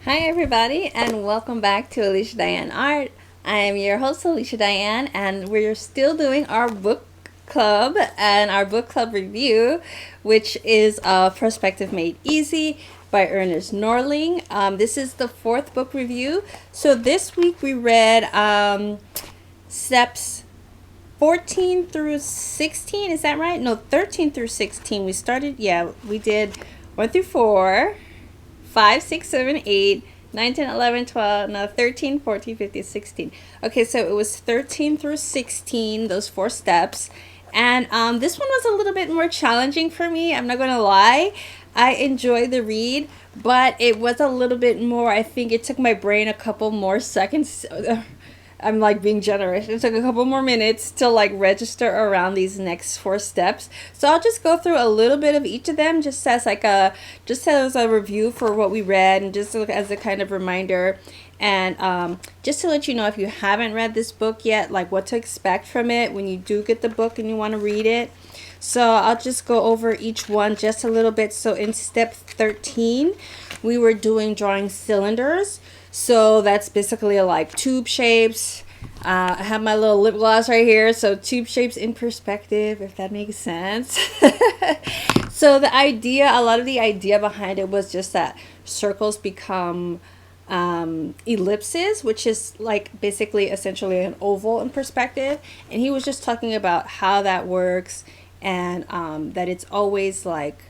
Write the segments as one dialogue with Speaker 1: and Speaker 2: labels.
Speaker 1: Hi everybody and welcome back to Alicia Dianne Art. I am your host Alicia Dianne and we're still doing our book club and our book club review, which is Perspective Made Easy by Ernest Norling. This is the fourth book review. So this week we read steps 14 through 16, is that right? No, 13 through 16. We did 1 through 4, 5, 6, 7, 8, 9, 10, 11, 12, no, 13, 14, 15, 16. Okay, so it was 13 through 16, those 4 steps. And this one was a little bit more challenging for me. I'm not going to lie. I enjoyed the read, but it was a little bit more, I think it took my brain a couple more seconds. I'm like being generous. It took a couple more minutes to like register around these next 4 steps. So I'll just go through a little bit of each of them just as a review for what we read and just as a kind of reminder. And just to let you know, if you haven't read this book yet, like what to expect from it when you do get the book and you want to read it. So I'll just go over each one just a little bit. So in step 13, we were drawing cylinders. So that's basically like tube shapes. I have my little lip gloss right here. So tube shapes in perspective, if that makes sense. So a lot of the idea behind it was just that circles become ellipses, which is like basically essentially an oval in perspective. And he was just talking about how that works and that it's always like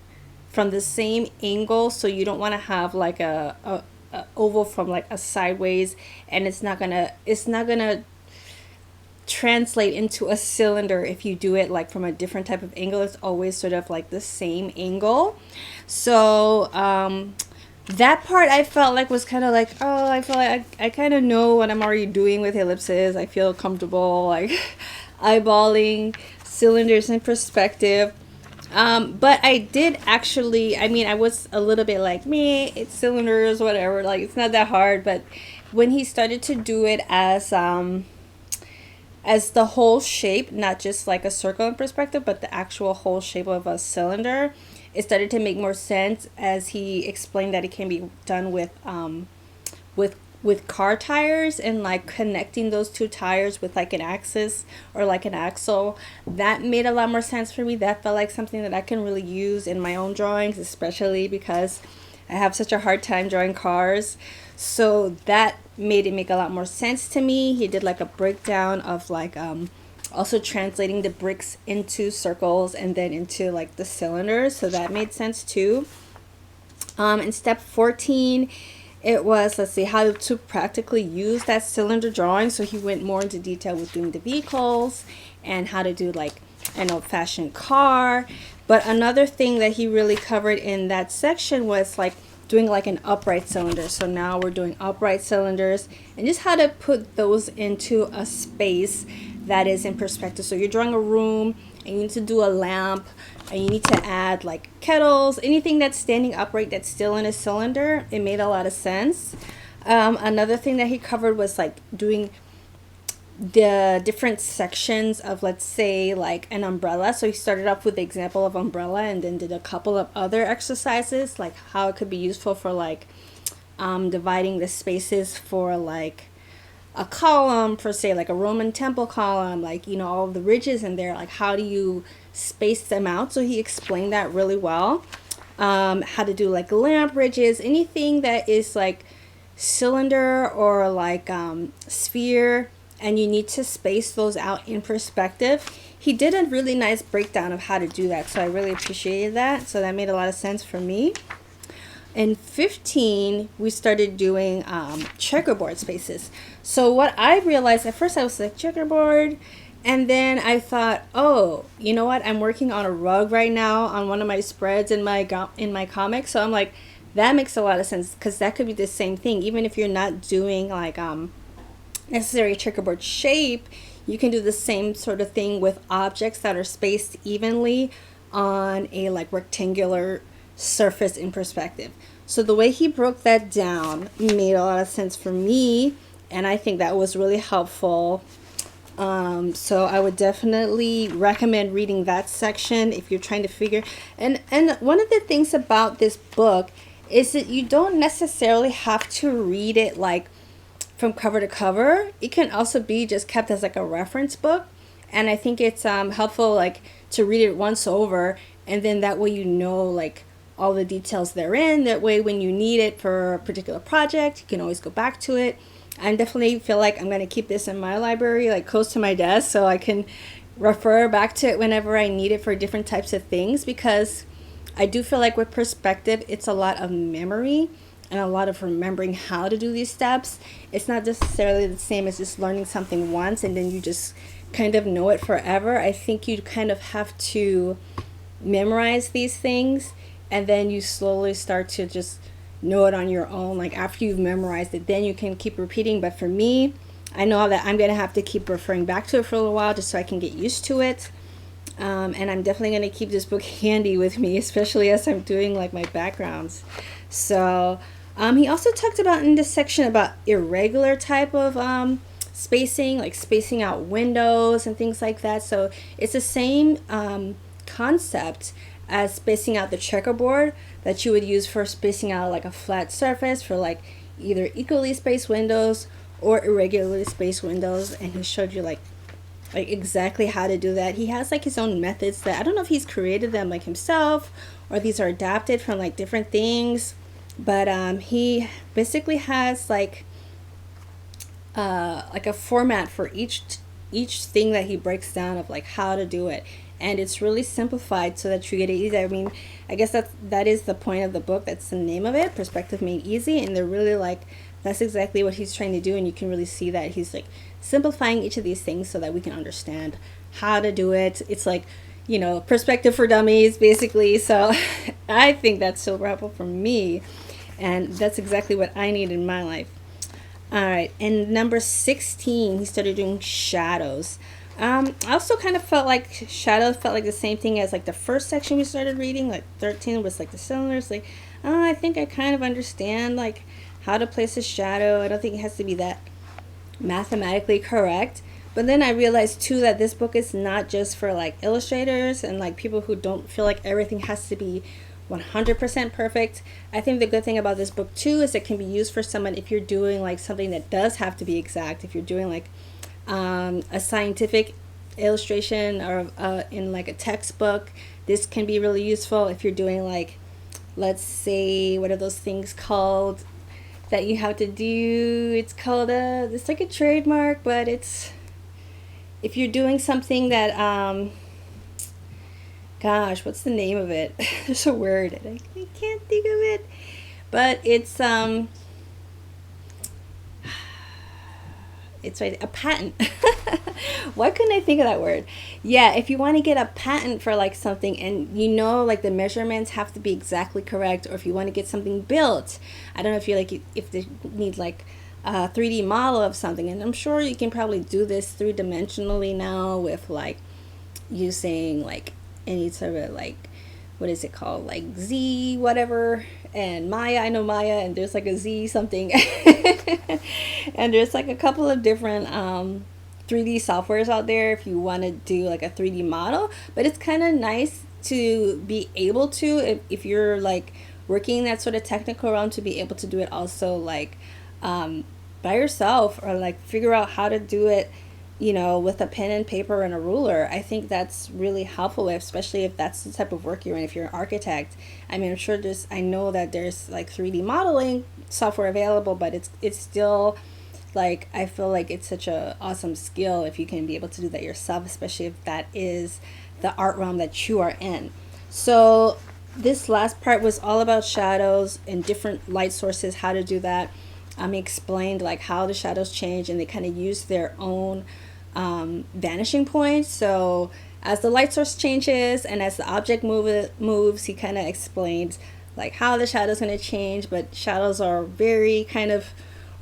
Speaker 1: from the same angle. So you don't want to have like a oval from like a sideways, and it's not gonna translate into a cylinder if you do it like from a different type of angle. It's always sort of like the same angle. So that part I felt like was kind of like, oh, I feel like I kind of know what I'm already doing with ellipses. I feel comfortable like eyeballing cylinders in perspective. But I did actually, I was a little bit like, me, it's cylinders, whatever, like it's not that hard. But when he started to do it as the whole shape, not just like a circle in perspective, but the actual whole shape of a cylinder, it started to make more sense as he explained that it can be done with car tires and like connecting those 2 tires with like an axis or like an axle. That made a lot more sense for me. That felt like something that I can really use in my own drawings, especially because I have such a hard time drawing cars. So that made it make a lot more sense to me. He did like a breakdown of like also translating the bricks into circles and then into like the cylinders, so that made sense too. In step 14, it was, let's see, how to practically use that cylinder drawing. So he went more into detail with doing the vehicles and how to do like an old-fashioned car. But another thing that he really covered in that section was like doing like an upright cylinder. So now we're doing upright cylinders and just how to put those into a space that is in perspective. So you're drawing a room and you need to do a lamp and you need to add like kettles, anything that's standing upright that's still in a cylinder. It made a lot of sense. Another thing that he covered was like doing the different sections of, let's say, like an umbrella. So he started off with the example of umbrella and then did a couple of other exercises, like how it could be useful for like dividing the spaces for like a column, for say like a Roman temple column, like, you know, all of the ridges in there, like how do you space them out. So he explained that really well. How to do like lamp ridges, anything that is like cylinder or like sphere, and you need to space those out in perspective. He did a really nice breakdown of how to do that, so I really appreciated that. So that made a lot of sense for me. In 15, we started doing checkerboard spaces. So what I realized at first, I was like, checkerboard, and then I thought, oh, you know what? I'm working on a rug right now on one of my spreads in my comic. So I'm like, that makes a lot of sense, because that could be the same thing. Even if you're not doing like necessary checkerboard shape, you can do the same sort of thing with objects that are spaced evenly on a like rectangular surface in perspective. So the way he broke that down made a lot of sense for me, and I think that was really helpful. So I would definitely recommend reading that section if you're trying to figure. And one of the things about this book is that you don't necessarily have to read it like from cover to cover. It can also be just kept as like a reference book, and I think it's helpful like to read it once over, and then that way you know like all the details therein. That way when you need it for a particular project, you can always go back to it. I definitely feel like I'm going to keep this in my library, like close to my desk, so I can refer back to it whenever I need it for different types of things, because I do feel like with perspective, it's a lot of memory and a lot of remembering how to do these steps. It's not necessarily the same as just learning something once and then you just kind of know it forever. I think you kind of have to memorize these things, and then you slowly start to just know it on your own. Like after you've memorized it, then you can keep repeating. But for me, I know that I'm going to have to keep referring back to it for a little while just so I can get used to it. And I'm definitely going to keep this book handy with me, especially as I'm doing like my backgrounds. So he also talked about in this section about irregular type of spacing, like spacing out windows and things like that. So it's the same concept as spacing out the checkerboard that you would use for spacing out like a flat surface for like either equally spaced windows or irregularly spaced windows. And he showed you like exactly how to do that. He has like his own methods that I don't know if he's created them like himself or these are adapted from like different things, but he basically has like a format for each thing that he breaks down of like how to do it, and it's really simplified so that you get it easy. I mean, I guess that is the point of the book. That's the name of it, Perspective Made Easy, and they're really like that's exactly what he's trying to do, and you can really see that he's like simplifying each of these things so that we can understand how to do it. It's like, you know, perspective for dummies basically. So I think that's super helpful for me, and that's exactly what I need in my life. All right, and number 16, he started doing shadows. I also kind of felt like shadows felt like the same thing as like the first section we started reading. Like 13 was like the cylinders. Like, oh, I think I kind of understand like how to place a shadow. I don't think it has to be that mathematically correct. But then I realized too that this book is not just for like illustrators and like people who don't feel like everything has to be 100% perfect. I think the good thing about this book too is it can be used for someone if you're doing like something that does have to be exact. If you're doing like a scientific illustration or in like a textbook, this can be really useful. If you're doing like, let's say, what are those things called that you have to do? It's called it's like a trademark, but it's if you're doing something that gosh, what's the name of it? There's a word and I can't think of it, but it's right, a patent. Why couldn't I think of that word? Yeah, if you want to get a patent for like something and you know like the measurements have to be exactly correct, or if you want to get something built, I don't know if you like if they need like a 3D model of something, and I'm sure you can probably do this three-dimensionally now with like using like any sort of like, what is it called, like Z whatever, and Maya. I know Maya, and there's like a Z something and there's like a couple of different 3D softwares out there if you want to do like a 3D model. But it's kind of nice to be able to, if you're like working in that sort of technical realm, to be able to do it also like by yourself, or like figure out how to do it, you know, with a pen and paper and a ruler. I think that's really helpful, especially if that's the type of work you're in. If you're an architect, I mean, I'm sure I know that there's like 3D modeling software available, but it's still like, I feel like it's such a awesome skill if you can be able to do that yourself, especially if that is the art realm that you are in. So this last part was all about shadows and different light sources, how to do that. He explained like how the shadows change, and they kind of use their own vanishing points. So as the light source changes and as the object moves, he kind of explained like how the shadows going to change. But shadows are very kind of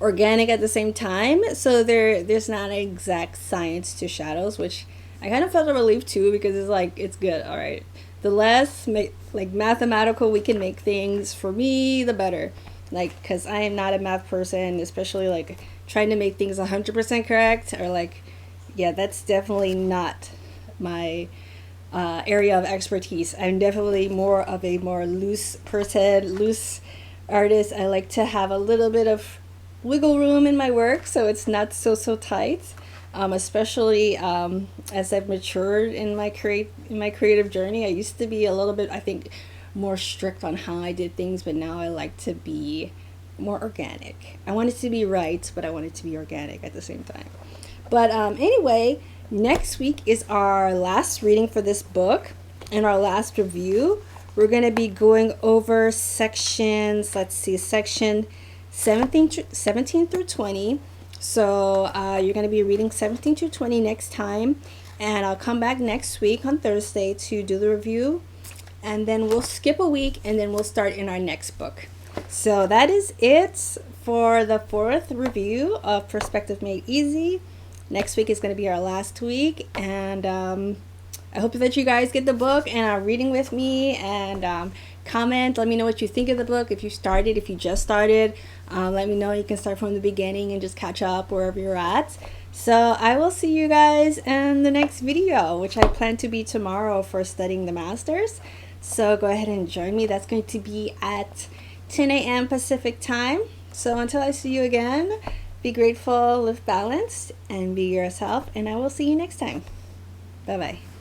Speaker 1: organic at the same time, so there's not an exact science to shadows, which I kind of felt a relief too, because it's like, it's good. All right, the less like mathematical we can make things, for me the better. Like, because I am not a math person, especially like trying to make things 100% correct, or like, yeah, that's definitely not my area of expertise. I'm definitely more of a more loose person, loose artist, I like to have a little bit of wiggle room in my work so it's not so tight. Especially as I've matured in my creative journey. I used to be a little bit, I think, more strict on how I did things, but now I like to be more organic. I want it to be right, but I want it to be organic at the same time. But anyway, next week is our last reading for this book and our last review. We're going to be going over sections, let's see, section 17 through 20. So you're going to be reading 17 to 20 next time. And I'll come back next week on Thursday to do the review. And then we'll skip a week and then we'll start in our next book. So that is it for the 4th review of Perspective Made Easy. Next week is going to be our last week. And I hope that you guys get the book and are reading with me, and comment. Let me know what you think of the book. If you just started, let me know. You can start from the beginning and just catch up wherever you're at. So I will see you guys in the next video, which I plan to be tomorrow for studying the masters. So go ahead and join me. That's going to be at 10 a.m. Pacific time. So until I see you again, be grateful, live balanced, and be yourself. And I will see you next time. Bye-bye.